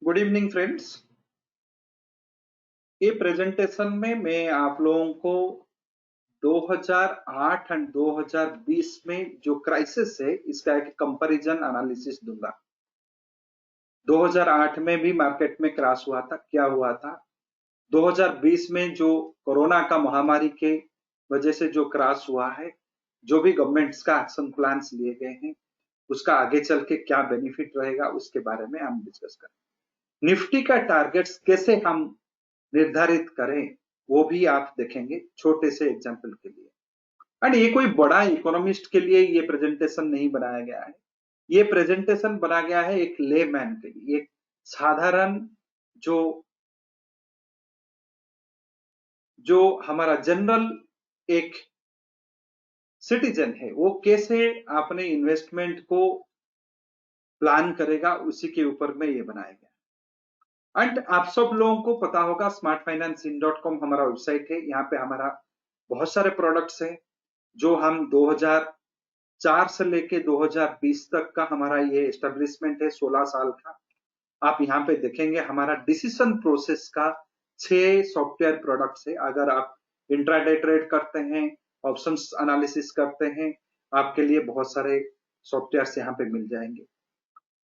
Good evening friends. ये presentation में मैं आप लोगों को 2008 एंड 2020 में जो क्राइसिस है इसका एक कंपैरिजन एनालिसिस दूंगा। 2008 में भी मार्केट में क्रैश हुआ था, क्या हुआ था। 2020 में जो कोरोना का महामारी के वजह से जो क्रैश हुआ है, जो भी गवर्नमेंट्स का एक्शन प्लान्स लिए गए हैं उसका आगे चल के क्या बेनिफिट रहेगा उसके बारे में हम डिस्कस करें। निफ्टी का टारगेट्स कैसे हम निर्धारित करें वो भी आप देखेंगे छोटे से एग्जांपल के लिए। एंड ये कोई बड़ा इकोनॉमिस्ट के लिए ये प्रेजेंटेशन नहीं बनाया गया है, ये प्रेजेंटेशन बना गया है एक लेमैन के लिए, एक साधारण जो हमारा जनरल एक सिटीजन है वो कैसे अपने इन्वेस्टमेंट को प्लान करेगा उसी के ऊपर में ये बनाया गया। एंड आप सब लोगों को पता होगा smartfinancein.com हमारा वेबसाइट है। यहाँ पे हमारा बहुत सारे प्रोडक्ट्स हैं जो हम 2004 से लेके 2020 तक का हमारा ये एस्टेब्लिशमेंट है, 16 साल का। आप यहाँ पे देखेंगे हमारा डिसीजन प्रोसेस का 6 सॉफ्टवेयर प्रोडक्ट्स है। अगर आप इंट्राडे ट्रेड करते हैं, ऑप्शंस एनालिसिस करते हैं, आपके लिए बहुत सारे सॉफ्टवेयर यहाँ पे मिल जाएंगे।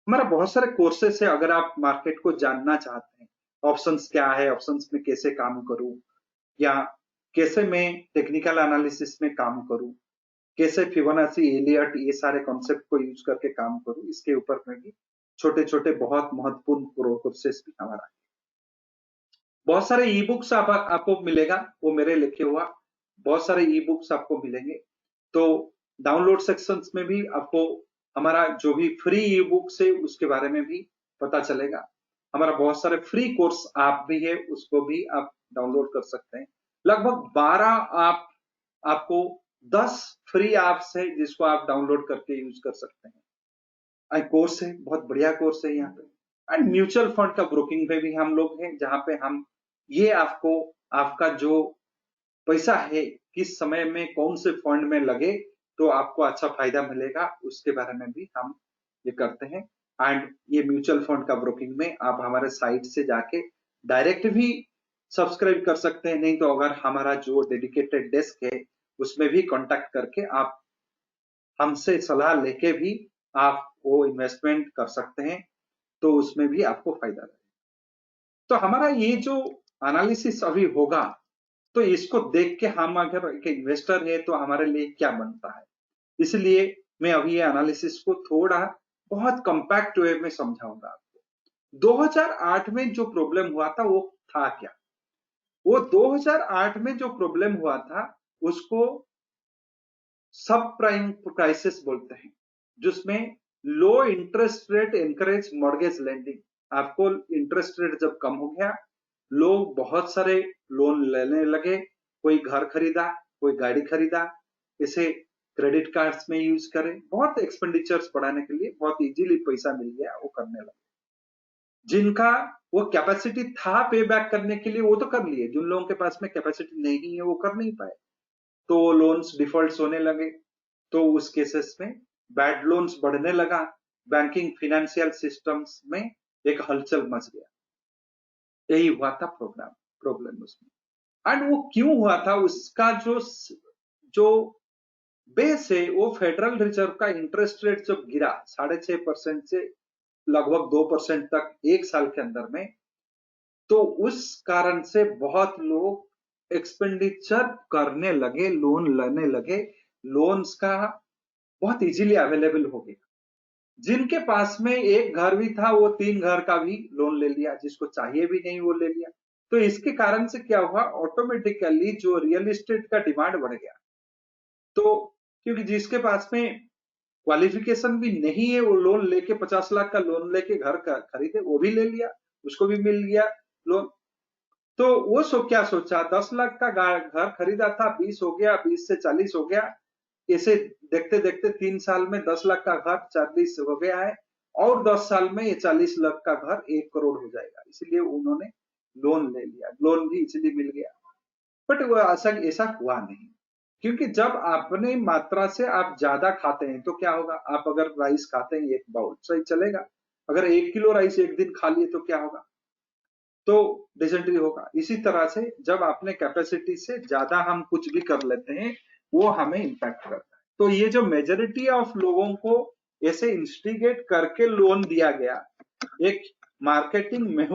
हमारा बहुत सारे कोर्सेस है। अगर आप मार्केट को जानना चाहते हैं, ऑप्शंस क्या है, ऑप्शंस में कैसे काम करूं, या कैसे मैं टेक्निकल एनालिसिस में काम करूं, कैसे फिबोनाची, एलियट, ये सारे कॉन्सेप्ट को यूज करके काम करूं, इसके ऊपर में भी छोटे छोटे बहुत महत्वपूर्ण कोर्सेस भी हमारा है। बहुत सारे ई बुक्स आपको मिलेगा, वो मेरे लिखे हुआ बहुत सारे ई बुक्स आपको मिलेंगे। तो डाउनलोड सेक्शंस में भी आपको हमारा जो भी फ्री ई बुक्स है उसके बारे में भी पता चलेगा। हमारा बहुत सारे फ्री कोर्स आप भी है, उसको भी आप डाउनलोड कर सकते हैं। लगभग 12 आपको 10 फ्री ऐप्स है जिसको आप डाउनलोड करके यूज कर सकते हैं। कोर्स है, बहुत बढ़िया कोर्स है यहाँ पे। एंड म्यूचुअल फंड का ब्रोकिंग पे भी हम लोग हैं, जहां पे हम ये आपको आपका जो पैसा है किस समय में कौन से फंड में लगे तो आपको अच्छा फायदा मिलेगा उसके बारे में भी हम ये करते हैं। एंड ये म्यूचुअल फंड का ब्रोकिंग में आप हमारे साइट से जाके डायरेक्ट भी सब्सक्राइब कर सकते हैं, नहीं तो अगर हमारा जो डेडिकेटेड डेस्क है उसमें भी कांटेक्ट करके आप हमसे सलाह लेके भी आप वो इन्वेस्टमेंट कर सकते हैं, तो उसमें भी आपको फायदा रहेगा। तो हमारा ये जो एनालिसिस अभी होगा, तो इसको देख के हम अगर एक इन्वेस्टर है तो हमारे लिए क्या बनता है, इसलिए मैं अभी ये एनालिसिस को थोड़ा बहुत कंपैक्ट वे में समझाऊंगा आपको। 2008 में जो प्रॉब्लम हुआ था वो था क्या? वो 2008 में जो प्रॉब्लम हुआ था उसको सब प्राइम क्राइसिस बोलते हैं, जिसमें लो interest rate encourage mortgage lending. आपको इंटरेस्ट रेट जब कम हो गया, लोग बहुत सारे लोन लेने लगे, कोई घर खरीदा, कोई गाड़ी खरीदा, इसे क्रेडिट कार्ड्स में यूज करें, बहुत एक्सपेंडिचर्स बढ़ाने के लिए बहुत इजीली पैसा मिल गया, वो करने लगे। जिनका वो कैपेसिटी था पे बैक करने के लिए वो तो कर लिए, जिन लोगों के पास में कैपेसिटी नहीं है वो कर नहीं पाए, तो वो लोन्स डिफॉल्ट होने लगे। तो उस केसेस में बैड लोन्स बढ़ने लगा, बैंकिंग फाइनेंशियल सिस्टम्स में एक हलचल मच गया। यही हुआ था प्रॉब्लम उसमें। एंड वो क्यों हुआ था, उसका जो बेस है वो फेडरल रिजर्व का इंटरेस्ट रेट जब गिरा 6.5% से लगभग 2% तक एक साल के अंदर में, तो उस कारण से बहुत लोग एक्सपेंडिचर करने लगे, लोन लेने लगे, लोन्स का बहुत इजीली अवेलेबल हो गया। जिनके पास में एक घर भी था वो 3 घर का भी लोन ले लिया, जिसको चाहिए भी नहीं वो ले लिया। तो इसके कारण से क्या हुआ, ऑटोमेटिकली जो रियल एस्टेट का डिमांड बढ़ गया। तो क्योंकि जिसके पास में क्वालिफिकेशन भी नहीं है वो लोन लेके 50 लाख का लोन लेके घर का खरीदे, वो भी ले लिया, उसको भी मिल गया लोन। तो वो क्या सोचा, 10 लाख का घर खरीदा था, 20 हो गया, 20 से 40 हो गया, इसे देखते देखते 3 साल में 10 लाख का घर 40 हो गया है, और 10 साल में ये 40 लाख का घर 1 करोड़ हो जाएगा, इसलिए उन्होंने लोन ले लिया, लोन भी इसलिए मिल गया। बट वो ऐसा हुआ नहीं, क्योंकि जब अपने मात्रा से आप ज्यादा खाते हैं तो क्या होगा, आप अगर राइस खाते हैं 1 बाउल सही चलेगा, अगर 1 किलो राइस एक दिन खा लिए तो क्या होगा? तो डिसेंट्री होगा। इसी तरह से जब अपने कैपेसिटी से ज्यादा हम कुछ भी कर लेते हैं, वो हमें इम्पैक्ट करता है। तो ये जो मेजोरिटी ऑफ लोगों को ऐसे इंस्टिगेट करके लोन दिया गया, एक मार्केटिंग में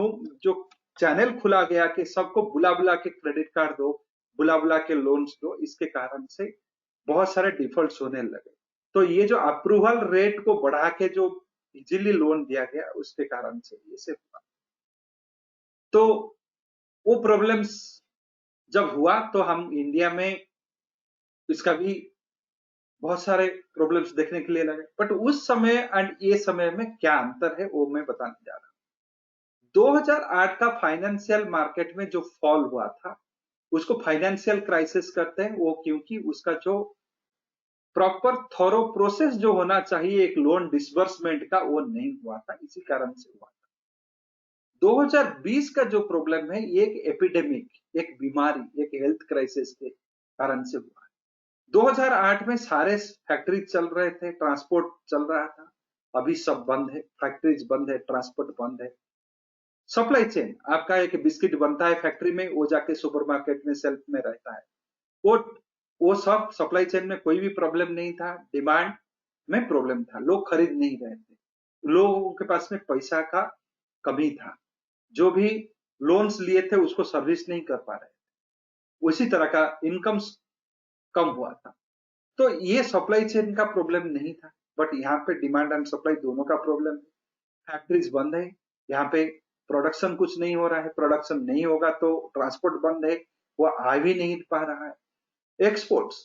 जो चैनल खुला गया कि सबको बुला बुला के क्रेडिट कार्ड दो, बुला बुला के लोन्स दो, इसके कारण से बहुत सारे डिफॉल्ट्स होने लगे। तो ये जो अप्रूवल रेट को बढ़ा के जो इजीली लोन दिया गया, उसके कारण से ये से हुआ। तो वो प्रॉब्लम्स जब हुआ तो हम इंडिया में इसका भी बहुत सारे प्रॉब्लम्स देखने के लिए लगे। बट उस समय एंड ये समय में क्या अंतर है वो मैं बताने जा रहा हूँ। 2008 का फाइनेंशियल मार्केट में जो फॉल हुआ था, उसको फाइनेंशियल क्राइसिस कहते हैं। वो क्योंकि उसका जो प्रॉपर थॉरो प्रोसेस जो होना चाहिए एक लोन डिसबर्समेंट का, वो नहीं हुआ था, इसी कारण से हुआ था। 2020 का जो प्रॉब्लम है, ये एक एपिडेमिक, एक बीमारी, एक हेल्थ क्राइसिस के कारण से हुआ है। 2008 में सारे फैक्ट्रीज चल रहे थे, ट्रांसपोर्ट चल रहा था। अभी सब बंद है, फैक्ट्रीज बंद है, ट्रांसपोर्ट बंद है। सप्लाई चेन, आपका एक बिस्किट बनता है फैक्ट्री में, वो जाके सुपरमार्केट में सेल्फ में रहता है, वो वो सब सप्लाई चेन में कोई भी प्रॉब्लम नहीं था। डिमांड में प्रॉब्लम था, लोग खरीद नहीं रहे थे, लोगों के पास में पैसा का कमी था, जो भी लोन्स लिए थे उसको सर्विस नहीं कर पा रहे थे, उसी तरह का इनकम कम हुआ था। तो ये सप्लाई चेन का प्रॉब्लम नहीं था, बट यहाँ पे डिमांड एंड सप्लाई दोनों का प्रॉब्लम है। फैक्ट्रीज बंद है, यहाँ पे प्रोडक्शन कुछ नहीं हो रहा है, प्रोडक्शन नहीं होगा तो ट्रांसपोर्ट बंद है, वो आ भी नहीं पा रहा है। एक्सपोर्ट्स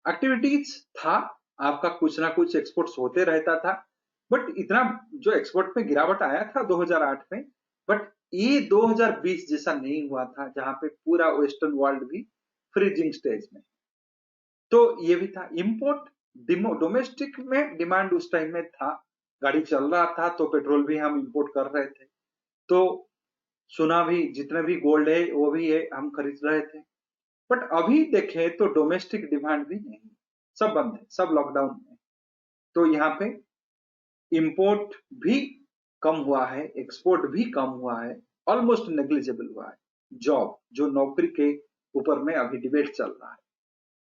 एक्टिविटीज था, आपका कुछ ना कुछ एक्सपोर्ट्स होते रहता था, बट इतना जो एक्सपोर्ट में गिरावट आया था 2008 में, बट ये 2020 जैसा नहीं हुआ था, जहां पे पूरा वेस्टर्न वर्ल्ड भी फ्रीजिंग स्टेज में। तो ये भी था। इंपोर्ट डोमेस्टिक में डिमांड उस टाइम में था, गाड़ी चल रहा था तो पेट्रोल भी हम इंपोर्ट कर रहे थे, तो सोना भी, जितने भी गोल्ड है वो भी है, हम खरीद रहे थे। बट अभी देखें तो डोमेस्टिक डिमांड भी नहीं, सब बंद है, सब लॉकडाउन में। तो यहाँ पे इंपोर्ट भी कम हुआ है, एक्सपोर्ट भी कम हुआ है, ऑलमोस्ट नेग्लिजिबल हुआ है। जॉब, जो नौकरी के ऊपर में अभी डिबेट चल रहा है,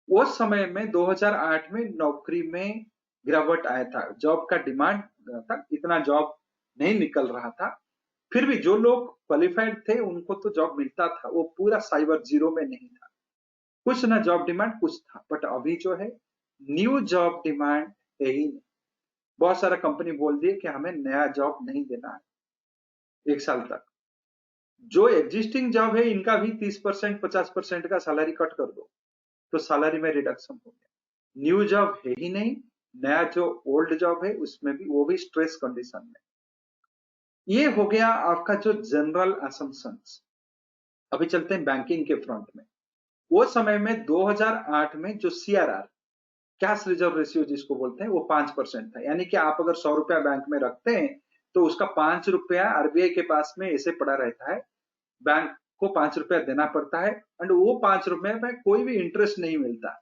उस समय में 2008 में नौकरी में गिरावट आया था, जॉब का डिमांड था, इतना जॉब नहीं निकल रहा था। फिर भी जो लोग क्वालिफाइड थे उनको तो जॉब मिलता था, वो पूरा साइबर जीरो में नहीं था, कुछ ना जॉब डिमांड कुछ था। बट अभी जो है न्यू जॉब डिमांड है ही नहीं। बहुत सारा कंपनी बोल दिए कि हमें नया जॉब नहीं देना है 1 साल तक। जो एग्जिस्टिंग जॉब है इनका भी 30% 50% का सैलरी कट कर दो, तो सैलरी में रिडक्शन हो गया। न्यू जॉब है ही नहीं, नया जो ओल्ड जॉब है उसमें भी, वो भी स्ट्रेस कंडीशन में। ये हो गया आपका जो जनरल असम्पशंस। अभी चलते हैं बैंकिंग के फ्रंट में। वो समय में 2008 में जो सीआरआर, कैश रिजर्व रेशियो जिसको बोलते हैं, वो 5% था। यानी कि आप अगर 100 रुपया बैंक में रखते हैं तो उसका 5 रुपया आरबीआई के पास में ऐसे पड़ा रहता है, बैंक को 5 रुपया देना पड़ता है, एंड वो 5 रुपए में कोई भी इंटरेस्ट नहीं मिलता,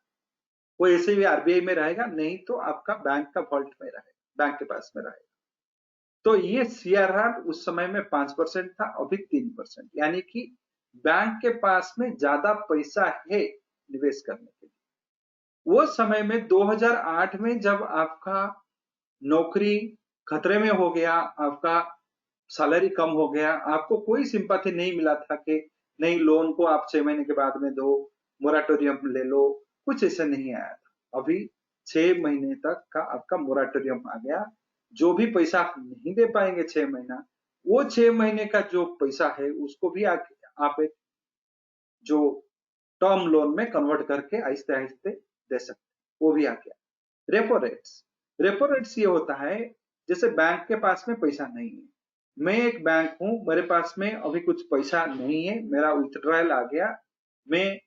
वो ऐसे ही आरबीआई में रहेगा, नहीं तो आपका बैंक का वॉल्ट में रहेगा, बैंक के पास में रहेगा। तो ये सीआरआर उस समय में 5% था, अभी 3%, यानी कि बैंक के पास में ज्यादा पैसा है निवेश करने के लिए। वो समय में 2008 में जब आपका नौकरी खतरे में हो गया, आपका सैलरी कम हो गया, आपको कोई सिंपैथी नहीं मिला था कि नहीं लोन को आप 6 महीने के बाद में दो, मोराटोरियम ले लो, कुछ ऐसा नहीं आया था। अभी 6 महीने तक का आपका मोराटोरियम आ गया। जो भी पैसा आप नहीं दे पाएंगे 6 महीना, वो 6 महीने का जो पैसा है उसको भी आप एक जो टर्म लोन में कन्वर्ट करके आहिस्ते आहिस्ते दे सकते, वो भी आ गया। रेपो रेट्स, रेपो रेट्स ये होता है जैसे बैंक के पास में पैसा नहीं है, मैं एक बैंक हूं, मेरे पास में अभी कुछ पैसा नहीं है, मेरा विथड्रॉयल आ गया, मैं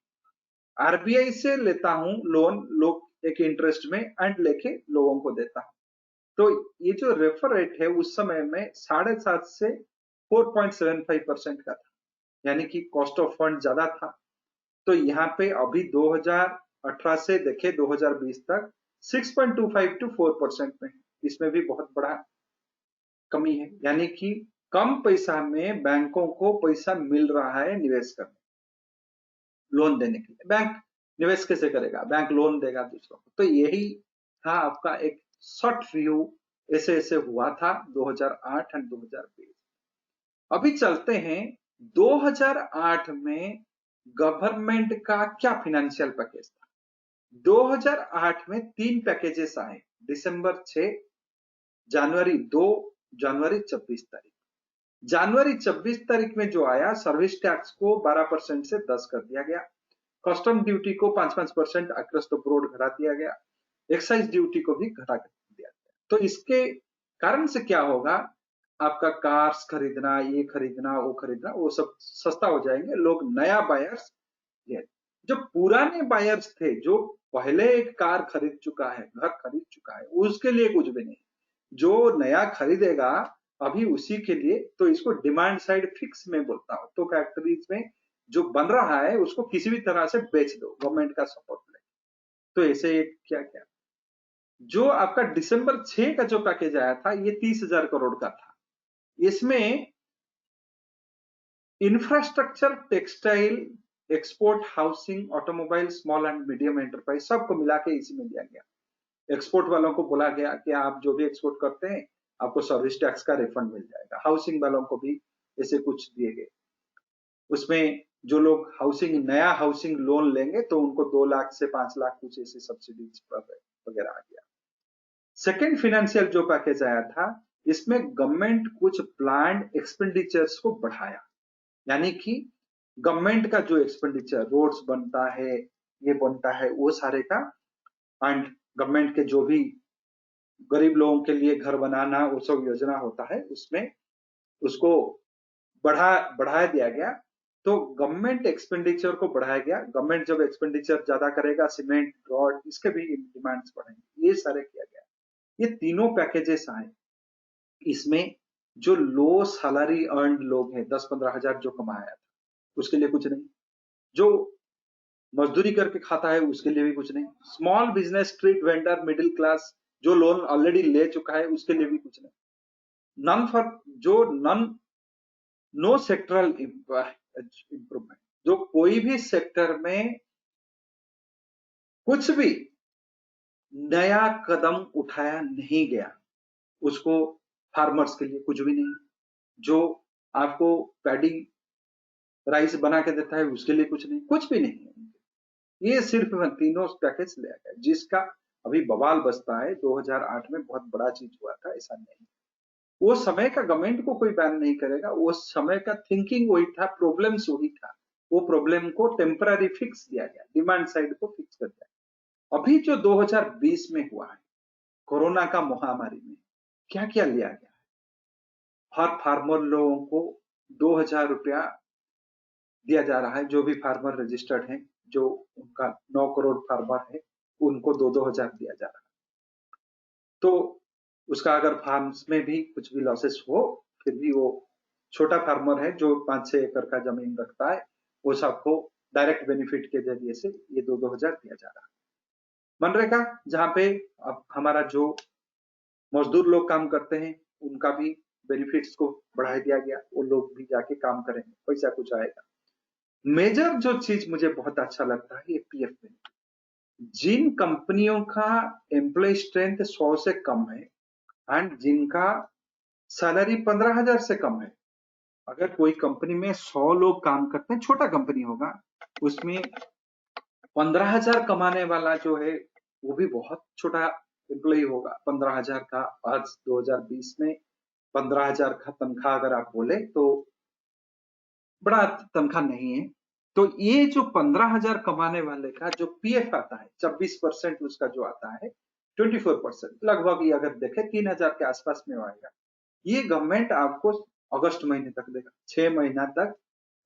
आरबीआई से लेता हूं लोन, लोग एक इंटरेस्ट में एंड लेके लोगों को देता हूं। तो ये जो रेफर रेट है उस समय में 7.5 से 4.75% का था, यानी कि कॉस्ट ऑफ फंड ज्यादा था। तो यहाँ पे अभी 2018 से देखे 2020 तक 6.25 टू 4% में, इसमें भी बहुत बड़ा कमी है, यानी कि कम पैसा में बैंकों को पैसा मिल रहा है निवेश करने, लोन देने के लिए। बैंक निवेश कैसे करेगा, बैंक लोन देगा दूसरों को। तो यही था आपका एक शॉर्ट व्यू, ऐसे ऐसे हुआ था 2008 और 2020। अभी चलते हैं 2008 में गवर्नमेंट का क्या फाइनेंशियल पैकेज था। 2008 में 3 पैकेजेस आए, दिसंबर 6, जनवरी 2, जनवरी 24 तारीख। जनवरी 24 तारीख में जो आया, सर्विस टैक्स को 12% से 10 कर दिया गया, कस्टम ड्यूटी को 5-5% अक्रॉस द बोर्ड घटा दिया गया, एक्साइज ड्यूटी को भी घटा दिया गया। तो इसके कारण से क्या होगा, आपका कार्स खरीदना, ये खरीदना, वो सब सस्ता हो जाएंगे। लोग नया बायर्स, ये जो पुराने बायर्स थे, जो पहले एक कार खरीद चुका है, घर खरीद चुका है, उसके लिए कुछ भी नहीं। जो नया खरीदेगा अभी उसी के लिए, तो इसको डिमांड साइड फिक्स में बोलता हूं। तो फैक्ट्रीज में जो बन रहा है उसको किसी भी तरह से बेच दो, गवर्नमेंट का सपोर्ट ले। तो ऐसे क्या क्या जो आपका दिसंबर 6 का जो पैकेज आया था, ये 30,000 करोड़ का था। इसमें infrastructure, textile, export, housing, automobile, small and medium enterprise सबको मिला के इसी में दिया गया। एक्सपोर्ट वालों को बोला गया कि आप जो भी एक्सपोर्ट करते हैं आपको सर्विस टैक्स का रिफंड मिल जाएगा। हाउसिंग वालों को भी ऐसे कुछ दिए गए। उसमें जो लोग हाउसिंग, नया हाउसिंग लोन लेंगे तो उनको 2 लाख से 5 लाख कुछ ऐसे सब्सिडीज वगैरह आ गया। सेकेंड फाइनेंशियल जो पैकेज आया था, इसमें गवर्नमेंट कुछ प्लान्ड एक्सपेंडिचर्स को बढ़ाया, यानी कि गवर्नमेंट का जो एक्सपेंडिचर, रोड्स बनता है, ये बनता है, वो सारे का, एंड गवर्नमेंट के जो भी गरीब लोगों के लिए घर बनाना, वो सब योजना होता है, उसमें उसको बढ़ा दिया गया। तो गवर्नमेंट एक्सपेंडिचर को बढ़ाया गया। गवर्नमेंट जब एक्सपेंडिचर ज्यादा करेगा, सीमेंट, रॉड, इसके भी डिमांड्स बढ़ेंगे, ये सारे किया गया। ये तीनों पैकेजेस आए। इसमें जो लो सैलरी अर्नड लोग हैं, 10-15 हजार जो कमाया था, उसके लिए कुछ नहीं। जो मजदूरी करके खाता है उसके लिए भी कुछ नहीं। Small business, street vendor, middle class जो लोन ऑलरेडी ले चुका है उसके लिए भी कुछ नहीं। नन फॉर जो नन नो सेक्टरल इंप्रूवमेंट, जो कोई भी सेक्टर में कुछ भी नया कदम उठाया नहीं गया, उसको फार्मर्स के लिए कुछ भी नहीं। जो आपको पैडी राइस बना के देता है उसके लिए कुछ नहीं, कुछ भी नहीं। ये सिर्फ तीनों पैकेज लिया गया, जिसका अभी बवाल बचता है। 2008 में बहुत बड़ा चीज हुआ था, ऐसा नहीं। वो समय का गवर्नमेंट को कोई बैन नहीं करेगा, वो समय का थिंकिंग वही था, प्रॉब्लम्स वही था। वो प्रॉब्लम को टेम्पररी फिक्स दिया गया, डिमांड साइड को फिक्स कर दिया। अभी जो 2020 में हुआ है, कोरोना का महामारी में क्या क्या लिया गया है। हर फार्मर लोगों को 2,000 रुपया दिया जा रहा है, जो भी फार्मर रजिस्टर्ड हैं, जो उनका 9 करोड़ फार्मर है, उनको 2-2 हजार दिया जा रहा है। तो उसका अगर फार्म्स में भी कुछ भी लॉसेस हो, फिर भी वो छोटा फार्मर है जो 5-6 एकड़ का जमीन रखता है, वो सबको डायरेक्ट बेनिफिट के जरिए से ये 2-2 हजार दिया जा रहा है। मनरेगा, जहां पे अब हमारा जो मजदूर लोग काम करते हैं उनका भी बेनिफिट्स को बढ़ा दिया गया, वो लोग भी जाके काम करेंगे, पैसा कुछ आएगा। मेजर जो चीज मुझे बहुत अच्छा लगता है, ये पीएफ बेनिफिट। जिन कंपनियों का एम्प्लॉय स्ट्रेंथ 100 से कम है एंड जिनका सैलरी 15,000 से कम है, अगर कोई कंपनी में 100 लोग काम करते हैं, छोटा कंपनी होगा, उसमें 15,000 कमाने वाला जो है वो भी बहुत छोटा एम्प्लॉय होगा। 15,000 का आज 2020 में 15,000 का तनख्वाह अगर आप बोले तो बड़ा तनख्वाह नहीं है। तो ये जो 15,000 कमाने वाले का जो पीएफ आता है, 26% उसका जो आता है, 24% लगभग, ये अगर देखें 3,000 के आसपास में आएगा। ये गवर्नमेंट आपको अगस्त महीने तक देगा, 6 महीना तक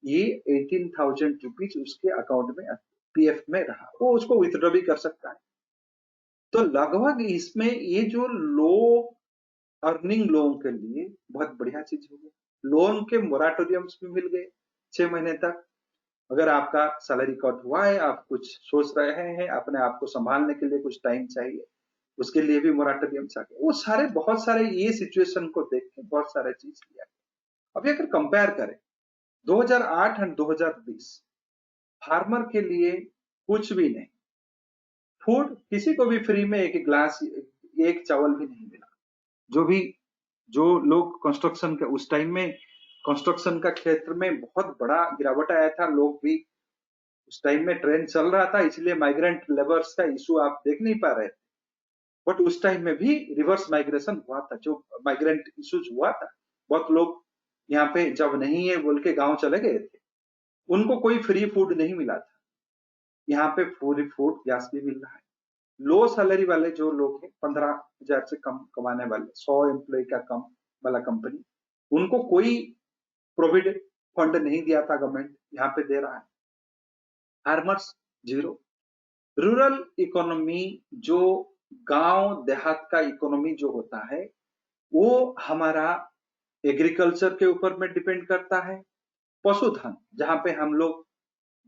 ये 18,000 रुपीज उसके अकाउंट में पीएफ में रहा, वो उसको विथड्रॉ भी कर सकता है। तो लगभग इसमें ये जो लो अर्निंग लोगों के लिए बहुत बढ़िया चीज होगी। लोन के मोराटोरियम्स भी मिल गए 6 महीने तक। अगर आपका सैलरी कट हुआ है, आप कुछ सोच रहे हैं, अपने आप को संभालने के लिए कुछ टाइम चाहिए, उसके लिए भी मोराटोरियम्स आ गए। वो सारे बहुत सारे ये सिचुएशन को देख के बहुत सारे चीज लिया गया। अभी अगर कंपेयर करें 2008 एंड 2020, फार्मर के लिए कुछ भी नहीं। फूड किसी को भी फ्री में एक ग्लास, एक चावल भी नहीं मिला। जो लोग कंस्ट्रक्शन के उस टाइम में कंस्ट्रक्शन का क्षेत्र में बहुत बड़ा गिरावट आया था। लोग भी उस टाइम में ट्रेंड चल रहा था, इसलिए माइग्रेंट लेबर्स का इशू आप देख नहीं पा रहे। बट उस टाइम में भी रिवर्स माइग्रेशन हुआ था, जो माइग्रेंट इश्यूज हुआ था। बहुत लोग यहाँ पे जब नहीं है बोल के गांव चले गए थे, उनको कोई फ्री फूड नहीं मिला था। यहाँ पे फ्री फूड गैस भी मिल रहा है। लो सैलरी वाले जो लोग हैं, 15,000 से कम कमाने वाले, 100 एम्प्लॉय का कम वाला कंपनी, उनको कोई प्रोविडेंट फंड नहीं दिया था गवर्नमेंट, यहाँ पे दे रहा है। Farmers zero. रूरल इकोनॉमी, जो गांव देहात का इकोनॉमी जो होता है, वो हमारा एग्रीकल्चर के ऊपर में डिपेंड करता है। पशुधन, जहां पे हम लोग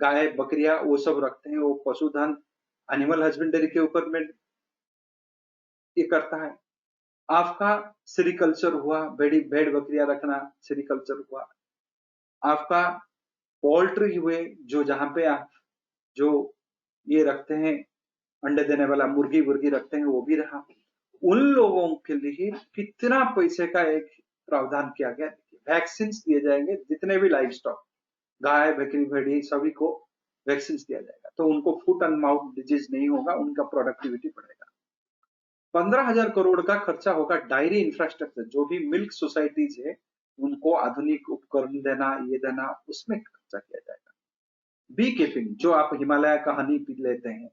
गाय बकरियां वो सब रखते हैं, वो पशुधन एनिमल हस्बेंड्री के ऊपर में ये करता है। आपका सेरिकल्चर हुआ, भेड़ बकरियां रखना सेरिकल्चर हुआ। आपका पोल्ट्री हुए, जो जहां पे आप जो ये रखते हैं अंडे देने वाला मुर्गी वुर्गी रखते हैं, वो भी रहा। उन लोगों के लिए कितना पैसे का एक प्रावधान किया गया। वैक्सीन दिए जाएंगे, जितने भी लाइव स्टॉक, गाय बकरी भेड़ी सभी को वैक्सीन दिया जाएगा, तो उनको फुट एंड माउथ डिजीज नहीं होगा, उनका प्रोडक्टिविटी बढ़ेगा। 15,000 करोड़ का खर्चा होगा डायरी इंफ्रास्ट्रक्चर, जो भी मिल्क सोसाइटीज है उनको आधुनिक उपकरण देना, ये देना, उसमें खर्चा किया जाएगा। बी कीपिंग, जो आप हिमालय का हनी पी लेते हैं,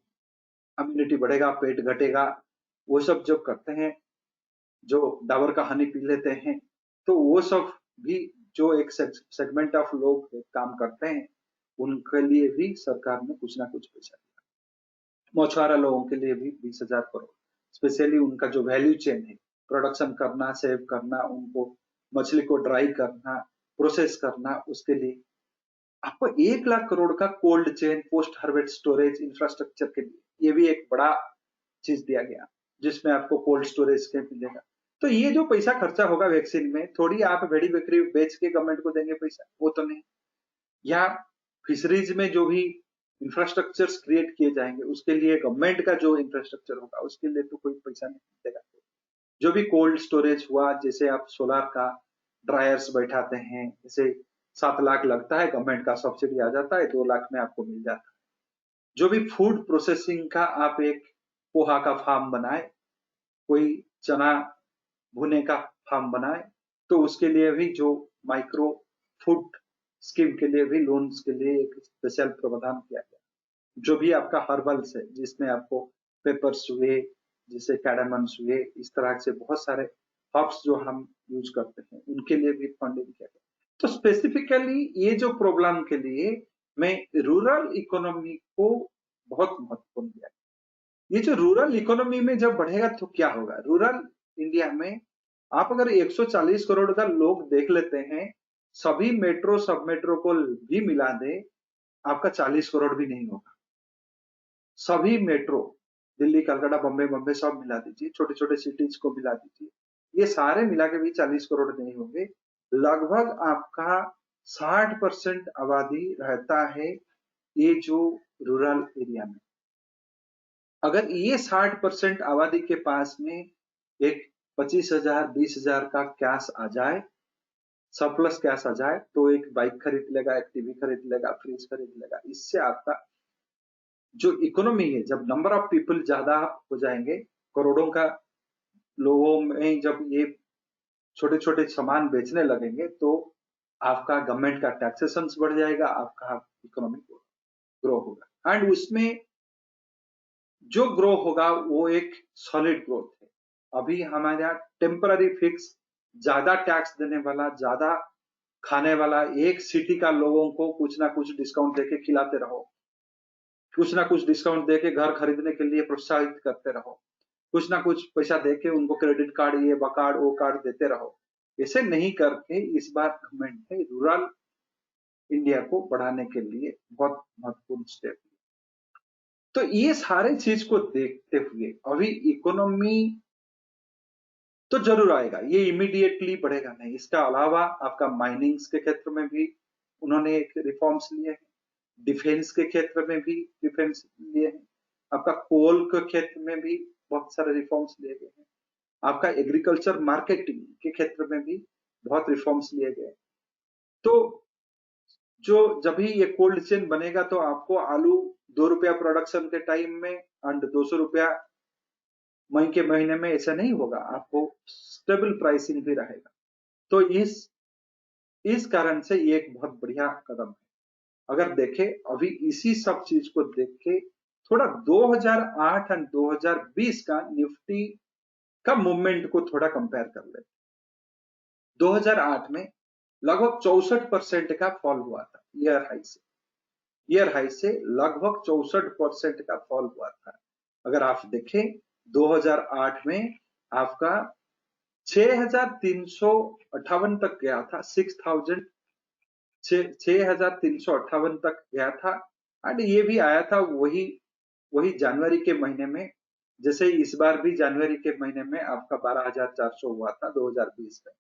इम्यूनिटी बढ़ेगा, पेट घटेगा, वो सब जब करते हैं, जो डाबर का हनी पी लेते हैं, तो वो सब भी जो एक सेगमेंट ऑफ लोग काम करते हैं, उनके लिए भी सरकार ने कुछ ना कुछ पैसा दिया। मछुआरा लोगों के लिए भी 20,000 करोड़, स्पेशली उनका जो वैल्यू चेन है, प्रोडक्शन करना, सेव करना, उनको मछली को ड्राई करना, प्रोसेस करना, उसके लिए आपको 1 लाख करोड़ का cold chain, post harvest storage infrastructure के लिए, ये भी एक बड़ा चीज दिया गया, जिसमें आपको कोल्ड स्टोरेज के मिलेगा। तो ये जो पैसा खर्चा होगा वैक्सीन में, थोड़ी आप भेड़ी बकरी बेच के गवर्नमेंट को देंगे पैसा, वो तो नहीं। या फिशरीज में जो भी इंफ्रास्ट्रक्चर क्रिएट किए जाएंगे, उसके लिए गवर्नमेंट का जो इंफ्रास्ट्रक्चर होगा, उसके लिए तो कोई पैसा नहीं देगा। जो भी कोल्ड स्टोरेज हुआ, जैसे आप सोलार का ड्रायर्स बैठाते हैं, जैसे 7 लाख लगता है, गवर्नमेंट का सब्सिडी आ जाता है, 2 लाख में आपको मिल जाता है। जो भी फूड प्रोसेसिंग का आप एक पोहा का फार्म बनाए, कोई चना भुने का फार्म बनाए, तो उसके लिए भी जो माइक्रो फूड स्कीम के लिए भी लोन्स के लिए एक स्पेशल प्रावधान किया गया। जो भी आपका हर्बल्स है, जिसमें आपको पेपर्स हुए, जैसे कैडामन्स हुए, इस तरह से बहुत सारे हर्ब्स जो हम यूज करते हैं, उनके लिए भी फंडिंग किया गया। तो स्पेसिफिकली ये जो प्रॉब्लम के लिए मैं रूरल इकोनॉमी को बहुत महत्वपूर्ण दिया। ये जो रूरल इकोनॉमी में जब बढ़ेगा तो क्या होगा? रूरल इंडिया में आप अगर 140 करोड़ का लोग देख लेते हैं, सभी मेट्रो सब मेट्रो को भी मिला दे, आपका 40 करोड़ भी नहीं होगा। सभी मेट्रो, दिल्ली कलकत्ता बम्बे बम्बे सब मिला दीजिए, छोटे छोटे सिटीज को मिला दीजिए, ये सारे मिला के भी 40 करोड़ नहीं होंगे। लगभग आपका 60% आबादी रहता है ये जो रूरल एरिया में। अगर ये 60% आबादी के पास में एक 25,000 20,000 का कैश आ जाए, सरप्लस कैश आ जाए, तो एक बाइक खरीद लेगा, एक टीवी खरीद लेगा, फ्रिज खरीद लेगा। इससे आपका जो इकोनॉमी है, जब नंबर ऑफ पीपल ज्यादा हो जाएंगे, करोड़ों का लोगों में जब ये छोटे छोटे सामान बेचने लगेंगे, तो आपका गवर्नमेंट का टैक्सेशन बढ़ जाएगा, आपका इकोनॉमी ग्रो होगा। एंड उसमें जो ग्रो होगा वो एक सॉलिड ग्रोथ है। अभी हमारा टेम्पररी फिक्स, ज्यादा टैक्स देने वाला, ज्यादा खाने वाला, एक सिटी का लोगों को कुछ ना कुछ डिस्काउंट देके खिलाते रहो, कुछ ना कुछ डिस्काउंट देके घर खरीदने के लिए प्रोत्साहित करते रहो, कुछ ना कुछ पैसा देके उनको क्रेडिट कार्ड, ये कार्ड वो कार्ड देते रहो। ऐसे नहीं करके इस बार गवर्नमेंट ने रूरल इंडिया को बढ़ाने के लिए बहुत महत्वपूर्ण स्टेप तो ये सारे चीज को देखते हुए अभी इकोनॉमी तो जरूर आएगा, ये इमीडिएटली बढ़ेगा नहीं। इसका अलावा आपका माइनिंग्स के क्षेत्र में भी उन्होंने एक रिफॉर्म्स लिए हैं, डिफेंस के क्षेत्र में भी डिफेंस लिए हैं, आपका कोल के क्षेत्र में भी बहुत सारे रिफॉर्म्स लिए गए हैं, आपका एग्रीकल्चर मार्केटिंग के क्षेत्र में भी बहुत रिफॉर्म्स लिए गए। तो जो जब भी ये कोल्ड चेन बनेगा तो आपको आलू 2 रुपया प्रोडक्शन के टाइम में एंड 200 रुपया मई के महीने में ऐसा नहीं होगा, आपको स्टेबल प्राइसिंग भी रहेगा। तो इस कारण से ये एक बहुत बढ़िया कदम है। अगर देखें अभी इसी सब चीज को देख के थोड़ा 2008 और 2020 का निफ्टी का मूवमेंट को थोड़ा कंपेयर कर ले। 2008 में लगभग 64% का फॉल हुआ था ईयर हाई से लगभग 64% का फॉल हुआ था। अगर आप देखें 2008 में आपका 6358 तक गया था, 6358 तक गया था। एंड ये भी आया था वही वही जनवरी के महीने में, जैसे इस बार भी जनवरी के महीने में आपका 12400 हुआ था 2020 में।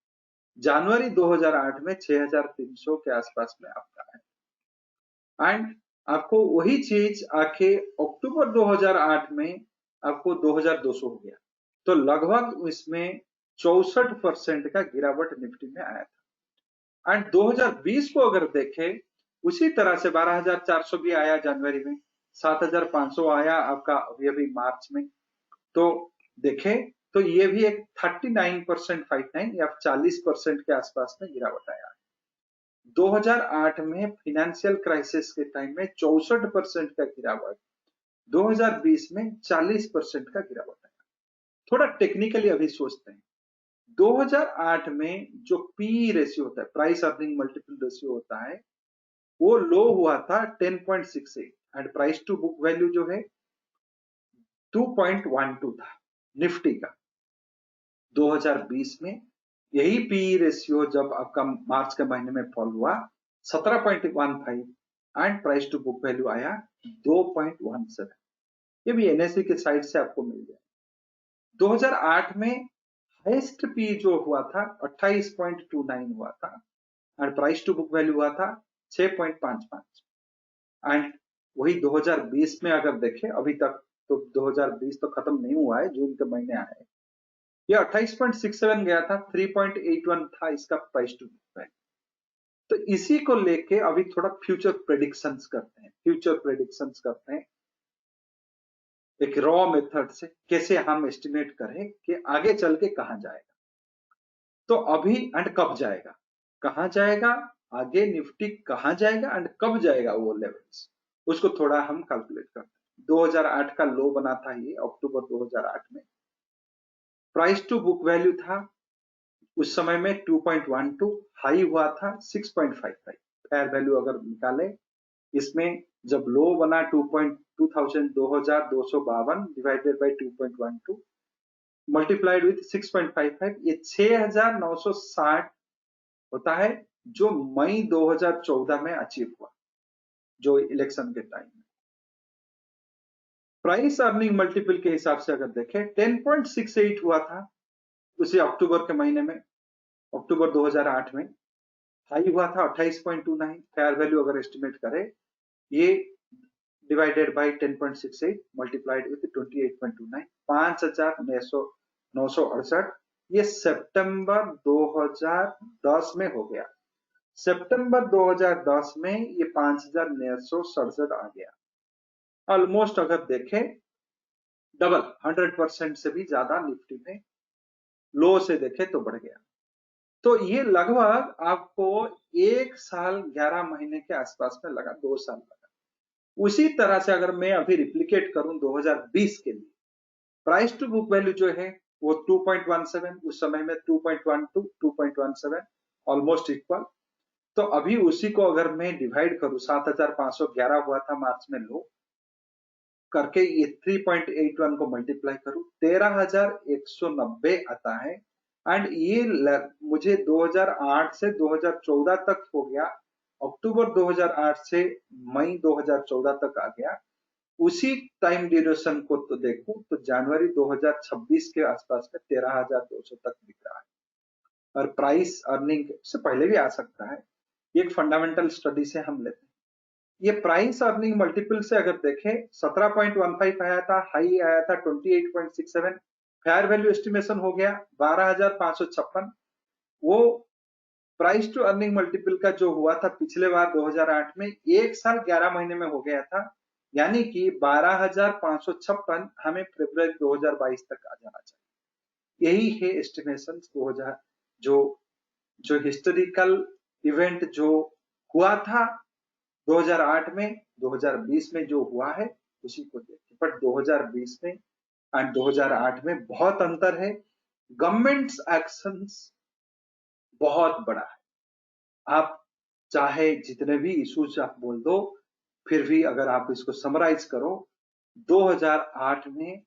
जनवरी 2008 में 6300 के आसपास में आपका है। एंड आपको वही चीज आके अक्टूबर 2008 में आपको 2200 हो गया। तो लगभग इसमें 64% का गिरावट निफ्टी में आया था। एंड 2020 को अगर देखें उसी तरह से 12400 भी आया जनवरी में, 7500 आया आपका अभी मार्च में। तो देखें तो ये भी एक 39% 59 या 40% के आसपास में गिरावट आया है। 2008 में फाइनेंशियल क्राइसिस के टाइम में 64% का गिरावट, 2020 में 40% का गिरावट आया। थोड़ा टेक्निकली अभी सोचते हैं। 2008 में जो पी रेशियो होता है, प्राइस अर्निंग मल्टीपल रेशियो होता है, वो लो हुआ था 10.68 and price to book value जो है 2.12 था निफ्टी का। 2020 में यही पी रेशियो जब आपका मार्च के महीने में फॉल हुआ 17.15 and price to book value आया 2.17। ये भी एनएससी के साइड से आपको मिल गया। 2008 में हाईएस्ट पी जो हुआ था 28.29 हुआ था and price to book value हुआ था 6.55। एंड वही 2020 में अगर देखें अभी तक तो 2020 तो खत्म नहीं हुआ है, जून के महीने आए, ये 28.67 गया था, 3.81 था इसका प्राइस टू बुक वैल्यू। तो इसी को लेके अभी थोड़ा फ्यूचर प्रेडिक्शंस करते हैं एक रॉ मेथड से, कैसे हम एस्टिमेट करें कि आगे चल के कहां जाएगा। तो अभी एंड कब जाएगा, कहां जाएगा, आगे निफ्टी कहां जाएगा एंड कब जाएगा, वो लेवल्स उसको थोड़ा हम कैलकुलेट करते हैं। 2008 का लो बना था ये अक्टूबर 2008 में, प्राइस टू बुक वैल्यू था उस समय में 2.12, हाई हुआ था 6.55। फेयर वैल्यू अगर निकाले इसमें जब लो बना 2252 डिवाइडेड बाय 2.12 मल्टीप्लाइड विथ 6.55, ये 6960 होता है, जो मई 2014 में अचीव हुआ, जो इलेक्शन के टाइम में। प्राइस अर्निंग मल्टीपल के हिसाब से अगर देखें 10.68 हुआ था उसी अक्टूबर के महीने में, अक्टूबर 2008 में हाई हुआ था 28.29। फेयर वैल्यू अगर एस्टिमेट करें ये डिवाइडेड बाय 10.68 मल्टीप्लाइड विथ 28.29, 5968, ये सितंबर 2010 में हो गया। सितंबर 2010 में ये 5967 आ गया। ऑलमोस्ट अगर देखें डबल 100% से भी ज्यादा निफ्टी में लो से देखें तो बढ़ गया। तो ये लगभग आपको 1 साल 11 महीने के आसपास में लगा, 2 साल लगा। उसी तरह से अगर मैं अभी रिप्लिकेट करूं 2020 के लिए, प्राइस टू बुक वैल्यू जो है वो 2.17, उस समय में 2.12 2.17 ऑलमोस्ट इक्वल। तो अभी उसी को अगर मैं डिवाइड करूं, 7511 हुआ था मार्च में लो करके, ये 3.81 को मल्टीप्लाई करूं 13190 आता है। एंड ये मुझे 2008 से 2014 तक हो गया, अक्टूबर 2008 से मई 2014 तक आ गया। उसी टाइम ड्यूरेशन को तो देखूं तो जनवरी 2026 के आसपास में 13,200 तक दिख रहा है, और प्राइस अर्निंग से पहले भी आ सकता है। एक फंडामेंटल स्टडी से हम लेते हैं, ये प्राइस अर्निंग मल्टीपल से अगर देखें 17.15 आया था, हाई आया था 28.67, फेयर वैल्यू एस्टिमेशन हो गया 12,556। वो प्राइस टू अर्निंग मल्टीपल का जो हुआ था पिछले बार 2008 में 1 साल 11 महीने में हो गया था, यानी कि 12,556 हमें फरवरी 2022 तक आ जाना चाहिए। यही है एस्टिमेशन 2000 जो जो हिस्टोरिकल इवेंट जो हुआ था 2008 में, 2020 में जो हुआ है उसी को देखिए। बट 2020 में एंड 2008 में बहुत अंतर है। गवर्नमेंट्स एक्शंस बहुत बड़ा है। आप चाहे जितने भी इश्यूज आप बोल दो, फिर भी अगर आप इसको समराइज करो, 2008 में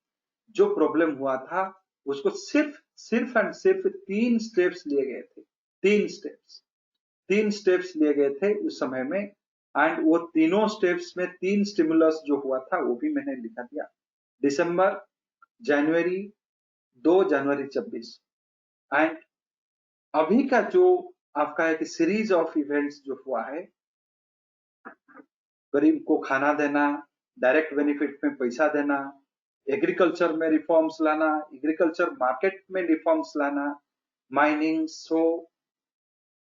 जो प्रॉब्लम हुआ था उसको सिर्फ एंड सिर्फ 3 स्टेप्स लिए गए थे। 3 स्टेप्स लिए गए थे उस समय में, एंड वो तीनों स्टेप्स में 3 स्टिमुलस जो हुआ था वो भी मैंने लिखा दिया। दिसंबर, जनवरी, 2 जनवरी 26, एंड अभी का जो आपका एक सीरीज ऑफ इवेंट्स जो हुआ है, गरीब को खाना देना, डायरेक्ट बेनिफिट में पैसा देना, एग्रीकल्चर में रिफॉर्म्स लाना, एग्रीकल्चर मार्केट में रिफॉर्म्स लाना, माइनिंग हो,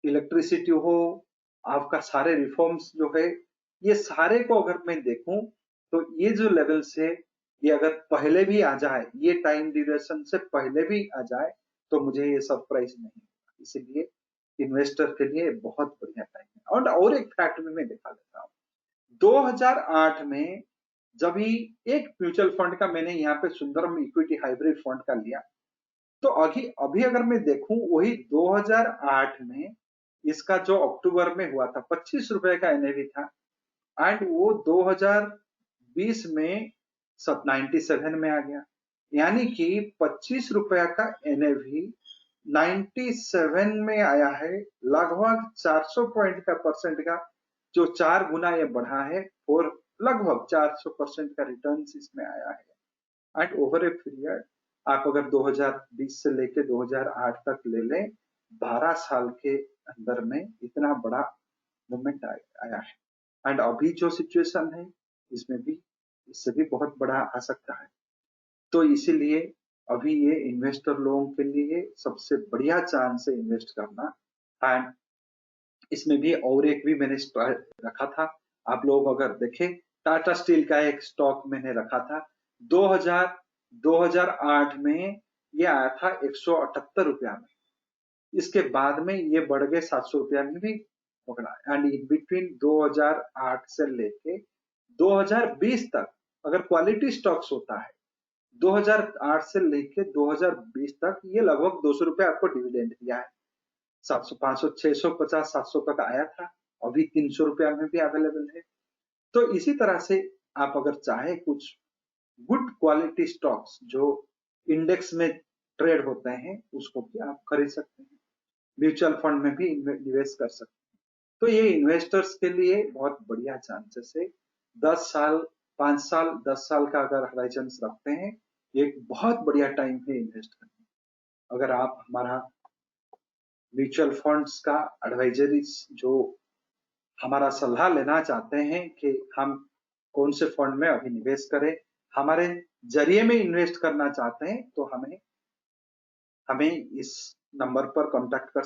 इलेक्ट्रिसिटी हो, आपका सारे रिफॉर्म्स जो है, ये सारे को अगर मैं देखूं तो ये जो लेवल्स है, ये अगर पहले भी आ जाए, ये टाइम ड्यूरेशन से पहले भी आ जाए तो मुझे ये सरप्राइज नहीं होगा। इसलिए इन्वेस्टर के लिए बहुत बढ़िया टाइम है। और एक फैक्ट भी मैं दिखा देता हूँ, 2008 में जब ही एक म्यूचुअल फंड का मैंने यहाँ पे सुंदरम इक्विटी हाइब्रिड फंड का लिया, तो अभी अभी अगर मैं देखूं वही 2008 में इसका जो अक्टूबर में हुआ था 25 रुपए का एनएवी था, एंड वो 2020 में 97 में आ गया, यानी कि 25 रुपया का एनएवी 97 में आया है। लगभग 400 पॉइंट का परसेंट का जो 4 गुना ये बढ़ा है, और लगभग 400% का रिटर्न इसमें आया है। एंड ओवर ए पीरियड आप अगर 2020 से लेके 2008 तक ले लें, 12 साल के अंदर में इतना बड़ा मूवमेंट आया है। एंड अभी जो सिचुएशन है इसमें भी इससे भी बहुत बड़ा आ सकता है। तो इसीलिए अभी ये इन्वेस्टर लोगों के लिए सबसे बढ़िया चांस है इन्वेस्ट करना। एंड इसमें भी और एक भी मैंने रखा था, आप लोग अगर देखें, टाटा स्टील का एक स्टॉक मैंने रखा था 2008 में, ये आया था 178 रुपया में, इसके बाद में ये बढ़ गए 700 रुपया में भी पकड़ा। एंड इन बिटवीन 2008 से लेके 2020 तक अगर क्वालिटी स्टॉक्स होता है, 2008 से लेके 2020 तक ये लगभग 200 रुपया आपको डिविडेंड दिया है। 700, 500, 600, 50, 700 तक आया था, अभी 300 रुपया में भी अवेलेबल है। तो इसी तरह से आप अगर चाहे कुछ गुड क्वालिटी स्टॉक्स जो इंडेक्स में ट्रेड होते हैं उसको भी आप खरीद सकते हैं, म्यूचुअल फंड में भी निवेश कर सकते हैं। तो ये इन्वेस्टर्स के लिए बहुत बढ़िया चांसेस है। 10 साल, 5 साल, 10 साल का अगर हॉराइजन रखते हैं, एक बहुत बढ़िया टाइम है इन्वेस्ट करने। अगर आप हमारा म्यूचुअल फंड्स का एडवाइजरी जो हमारा सलाह लेना चाहते हैं कि हम कौन से फंड में अभी निवेश करें, हमारे जरिए में इन्वेस्ट करना चाहते हैं, तो हमें हमें इस नंबर पर कांटेक्ट कर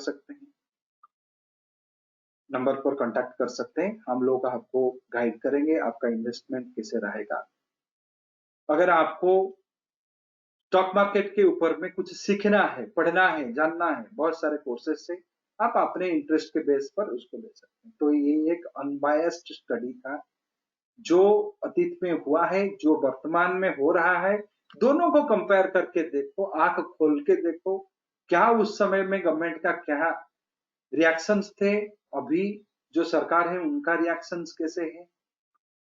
सकते हैं, हम लोग आपको गाइड करेंगे आपका इन्वेस्टमेंट कैसे रहेगा। अगर आपको स्टॉक मार्केट के ऊपर में कुछ सीखना है, पढ़ना है, जानना है, बहुत सारे कोर्सेस से आप अपने इंटरेस्ट के बेस पर उसको ले सकते हैं। तो ये एक अनबायस्ड स्टडी था, जो अतीत में हुआ है, जो वर्तमान में हो रहा है, दोनों को कंपेयर करके देखो, आंख खोल के देखो, क्या उस समय में गवर्नमेंट का क्या रिएक्शंस थे, अभी जो सरकार है उनका रिएक्शंस कैसे है,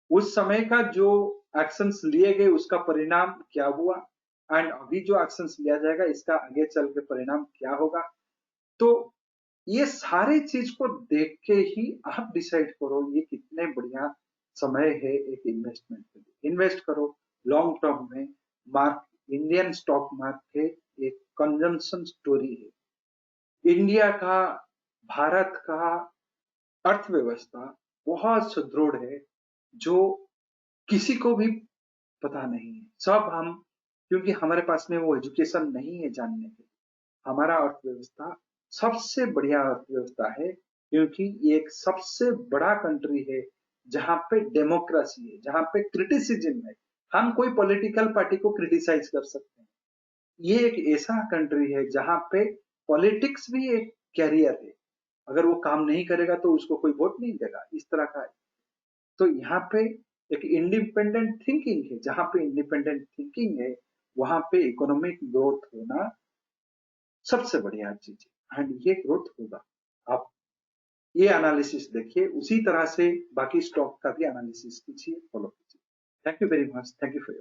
उस समय का जो एक्शंस लिए गए उसका परिणाम क्या हुआ, एंड अभी जो एक्शंस लिया जाएगा इसका आगे चल के परिणाम क्या होगा। तो ये सारे चीज को देख के ही आप डिसाइड करो ये कितने बढ़िया समय है एक इन्वेस्टमेंट के लिए। इन्वेस्ट करो लॉन्ग टर्म में। इंडियन स्टॉक मार्केट एक कंजम्पशन स्टोरी है। इंडिया का, भारत का अर्थव्यवस्था बहुत सुदृढ़ है, जो किसी को भी पता नहीं है। सब हम, क्योंकि हमारे पास में वो एजुकेशन नहीं है जानने के। हमारा अर्थव्यवस्था सबसे बढ़िया अर्थव्यवस्था है, क्योंकि ये एक सबसे बड़ा कंट्री है जहां पे डेमोक्रेसी है, जहां पे क्रिटिसिज्म है। हम कोई पॉलिटिकल पार्टी को क्रिटिसाइज कर सकते हैं। ये एक ऐसा कंट्री है जहां पे पॉलिटिक्स भी एक कैरियर है। अगर वो काम नहीं करेगा तो उसको कोई वोट नहीं देगा, इस तरह का है। तो यहाँ पे एक इंडिपेंडेंट थिंकिंग है। जहां पे इंडिपेंडेंट थिंकिंग है, वहां पे इकोनॉमिक ग्रोथ होना सबसे बढ़िया चीज है, एंड ये ग्रोथ होगा। आप ये एनालिसिस देखिए, उसी तरह से बाकी स्टॉक का भी एनालिसिस कीजिए, फॉलो कीजिए। Thank you very much. Thank you for your